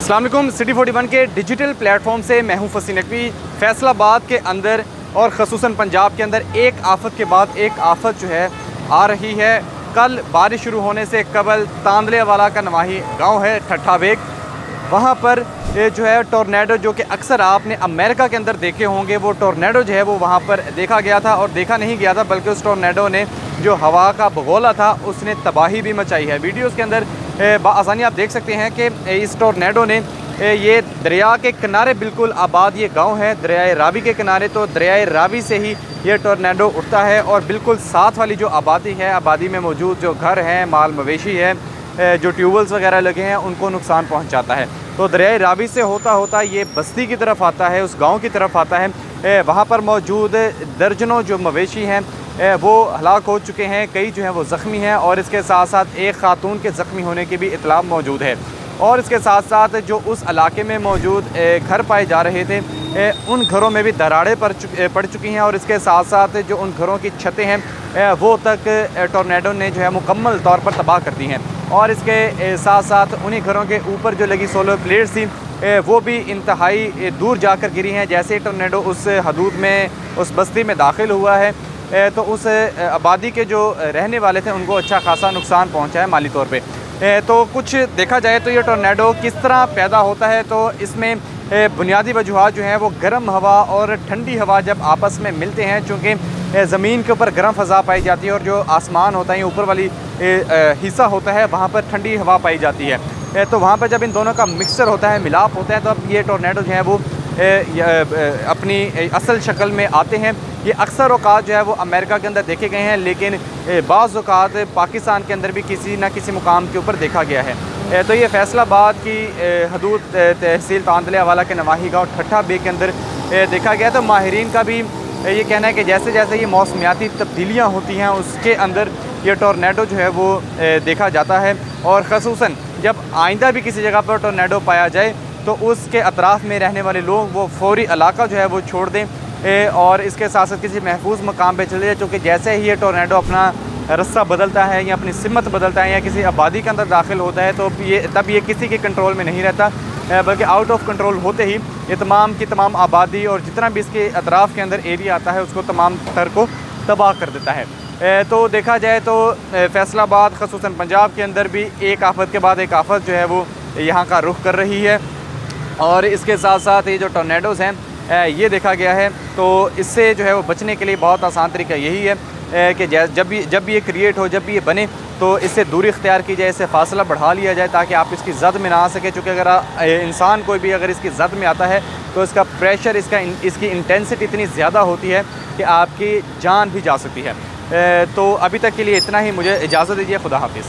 अस्सलाम वालेकुम। सिटी 41 के डिजिटल प्लेटफॉर्म से मैं हूं फसील नकवी। फैसलाबाद के अंदर और ख़ुसूसन पंजाब के अंदर एक आफत के बाद एक आफत जो है आ रही है। कल बारिश शुरू होने से कबल तांदले वाला का नवाही गांव है ठट्ठा बेग, वहाँ पर जो है टोर्नेडो, जो कि अक्सर आपने अमेरिका के अंदर देखे होंगे, वो टोर्नेडो जो है वो वहाँ पर देखा गया था। और देखा नहीं गया था बल्कि उस टोर्नेडो ने जो हवा का भगोला था उसने तबाही भी मचाई है। वीडियोस के अंदर आसानी आप देख सकते हैं कि इस टोर्नेडो ने ये दरिया के किनारे बिल्कुल आबाद ये गांव है, दरियाए रावी के किनारे, तो दरियाए रावी से ही ये टोर्नेडो उठता है और बिल्कुल साथ वाली जो आबादी है, आबादी में मौजूद जो घर हैं, माल मवेशी है, जो ट्यूबवेल्स वगैरह लगे हैं, उनको नुकसान पहुंचाता है। तो दरियाए रावी से होता होता ये बस्ती की तरफ आता है, उस गांव की तरफ आता है। वहाँ पर मौजूद दर्जनों जो मवेशी हैं वो हलाक हो चुके हैं, कई जो हैं वो ज़ख्मी हैं और इसके साथ साथ एक ख़ातून के ज़ख्मी होने की भी इत्तला मौजूद है। और इसके साथ साथ जो उस इलाके में मौजूद घर पाए जा रहे थे, उन घरों में भी दरारें पड़ चुकी हैं और इसके साथ साथ जो उन घरों की छतें हैं वो तक टोर्नेडो ने जो है मुकम्मल तौर पर तबाह कर दी हैं। और इसके साथ साथ उन्हीं घरों के ऊपर जो लगी सोलर प्लेट्स थी वो भी इंतहाई दूर जाकर गिरी हैं। जैसे ही टोर्नेडो उस हदूद में, उस बस्ती में दाखिल हुआ है तो उस आबादी के जो रहने वाले थे उनको अच्छा खासा नुकसान पहुंचा है माली तौर पे। तो कुछ देखा जाए तो ये टोर्नेडो किस तरह पैदा होता है, तो इसमें बुनियादी वजूहात जो हैं वो गर्म हवा और ठंडी हवा जब आपस में मिलते हैं, चूँकि ज़मीन के ऊपर गर्म फ़ज़ा पाई जाती है और जो आसमान होता है, ऊपर वाली हिस्सा होता है, वहाँ पर ठंडी हवा पाई जाती है। तो वहाँ पर जब इन दोनों का मिक्सचर होता है, मिलाप होता है, तो अब ये टोर्नेडो जो है वो अपनी असल शक्ल में आते हैं। ये अक्सर औकात जो है वो अमेरिका के अंदर देखे गए हैं, लेकिन बाज़ औकात पाकिस्तान के अंदर भी किसी न किसी मुकाम के ऊपर देखा गया है। तो ये फैसलाबाद की हदूद तहसील तांदले वाला के नवाही गाँव ठट्ठा बेग के अंदर देखा गया। तो माहिरीन का भी ये कहना है कि जैसे जैसे ये मौसमियाती तब्दीलियाँ होती हैं उसके अंदर ये टोर्नेडो जो है वो देखा जाता है। और ख़ुसूसन जब आइंदा भी किसी जगह पर टोर्नेडो पाया जाए तो उसके अतराफ़ में रहने वाले लोग वो फौरी इलाका जो है वो छोड़ दें और इसके साथ साथ किसी महफूज मकाम पे चले जाए, क्योंकि जैसे ही ये टोर्नेडो अपना रास्ता बदलता है या अपनी सिमत बदलता है या किसी आबादी के अंदर दाखिल होता है तो तब ये किसी के कंट्रोल में नहीं रहता, बल्कि आउट ऑफ कंट्रोल होते ही ये तमाम की तमाम आबादी और जितना भी इसके अतराफ़ के अंदर एरिया आता है उसको तमाम तर को तबाह कर देता है। तो देखा जाए तो फैसलाबाद ख़ुसूसन पंजाब के अंदर भी एक आफत के बाद एक आफत जो है वो यहाँ का रुख कर रही है। और इसके साथ साथ ये जो टोर्नेडोज़ हैं ये देखा गया है, तो इससे जो है वो बचने के लिए बहुत आसान तरीका यही है कि जब भी ये क्रिएट हो, जब भी ये बने तो इससे दूरी इख्तियार की जाए, इससे फासला बढ़ा लिया जाए ताकि आप इसकी जद में ना आ सके। चूँकि अगर इंसान कोई भी अगर इसकी जद में आता है तो इसका प्रेशर, इसकी इंटेंसिटी इतनी ज़्यादा होती है कि आपकी जान भी जा सकती है। तो अभी तक के लिए इतना ही, मुझे इजाज़त दीजिए। खुदा हाफिज़।